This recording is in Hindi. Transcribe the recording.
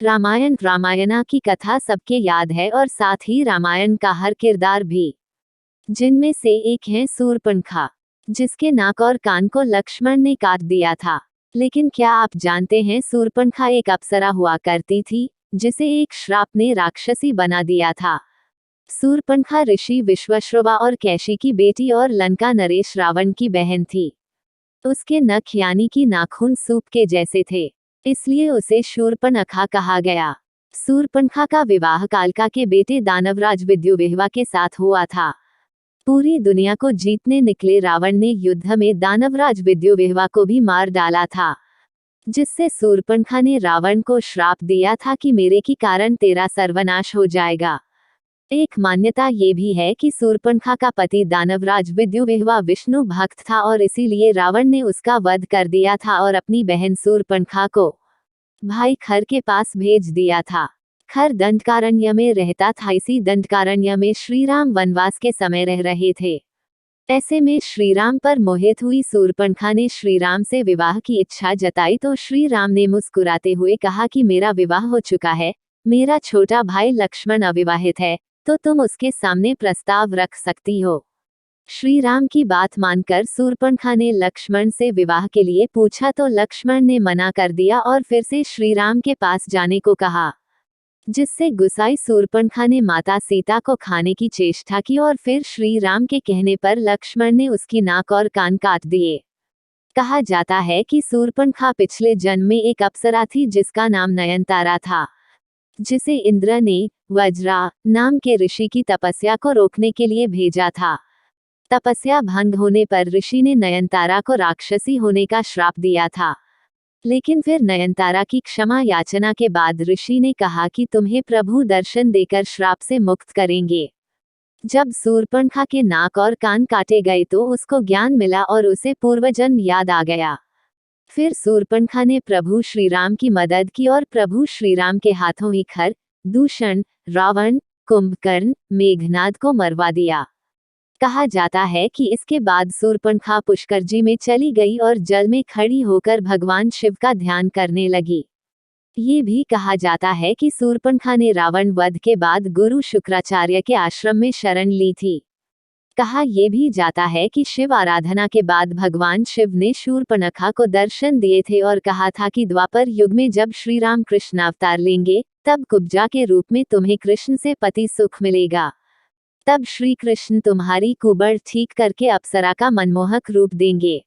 रामायणा की कथा सबके याद है और साथ ही रामायण का हर किरदार भी, जिनमें से एक है शूर्पणखा, जिसके नाक और कान को लक्ष्मण ने काट दिया था। लेकिन क्या आप जानते हैं शूर्पणखा एक अप्सरा हुआ करती थी, जिसे एक श्राप ने राक्षसी बना दिया था। शूर्पणखा ऋषि विश्वश्रवा और कैशी की बेटी और लंका नरेश रावण की बहन थी। उसके नख यानी कि नाखून सूप के जैसे थे, इसलिए उसे शूर्पणखा कहा गया। शूर्पणखा का विवाह कालका के बेटे दानवराज विद्युविह्वा के साथ हुआ था। पूरी दुनिया को जीतने निकले रावण ने युद्ध में दानवराज विद्युविह्वा को भी मार डाला था, जिससे शूर्पणखा ने रावण को श्राप दिया था कि मेरे के कारण तेरा सर्वनाश हो जाएगा। एक मान्यता ये भी है कि शूर्पणखा का पति दानवराज विद्युविह्वा विष्णु भक्त था और इसीलिए रावण ने उसका वध कर दिया था और अपनी बहन शूर्पणखा को भाई खर के पास भेज दिया था। खर दंडकारण्य में रहता था। इसी दंडकारण्य में श्रीराम वनवास के समय रह रहे थे। ऐसे में श्रीराम पर मोहित हुई शूर्पणखा ने श्रीराम से विवाह की इच्छा जताई तो श्रीराम ने मुस्कुराते हुए कहा कि मेरा विवाह हो चुका है, मेरा छोटा भाई लक्ष्मण अविवाहित है, तो तुम उसके सामने प्रस्ताव रख सकती हो। श्रीराम की बात मानकर शूर्पणखा ने लक्ष्मण से विवाह के लिए पूछा तो लक्ष्मण ने मना कर दिया और फिर से श्रीराम के पास जाने को कहा, जिससे गुस्साई शूर्पणखा ने माता सीता को खाने की चेष्टा की और फिर श्रीराम के कहने पर लक्ष्मण ने उसकी नाक और कान काट दिए। कहा जाता है कि शूर्पणखा पिछले जन्म में एक अप्सरा थी जिसका नाम नयनतारा था, जिसे इंद्र ने वज्रा नाम के ऋषि की तपस्या को रोकने के लिए भेजा था। तपस्या भंग होने पर ऋषि ने नयनतारा को राक्षसी होने का श्राप दिया था। लेकिन फिर नयनतारा की क्षमा याचना के बाद ऋषि ने कहा कि तुम्हें प्रभु दर्शन देकर श्राप से मुक्त करेंगे। जब शूर्पणखा के नाक और कान काटे गए तो उसको ज्ञान मिला और उसे पूर्वजन्म याद आ गया। फिर शूर्पणखा ने प्रभु श्रीराम की मदद की और प्रभु श्रीराम के हाथों ही खर, दूषण, रावण, कुंभकर्ण, मेघनाद को मरवा दिया। कहा जाता है कि इसके बाद शूर्पणखा पुष्कर में चली गई और जल में खड़ी होकर भगवान शिव का ध्यान करने लगी। ये भी कहा जाता है कि शूर्पणखा ने रावण वध के बाद गुरु शुक्राचार्य के आश्रम में शरण ली थी। कहा यह भी जाता है कि शिव आराधना के बाद भगवान शिव ने शूर्पणखा को दर्शन दिए थे और कहा था कि द्वापर युग में जब श्री राम कृष्ण अवतार लेंगे तब कुब्जा के रूप में तुम्हें कृष्ण से पति सुख मिलेगा। तब श्री कृष्ण तुम्हारी कुबड़ ठीक करके अप्सरा का मनमोहक रूप देंगे।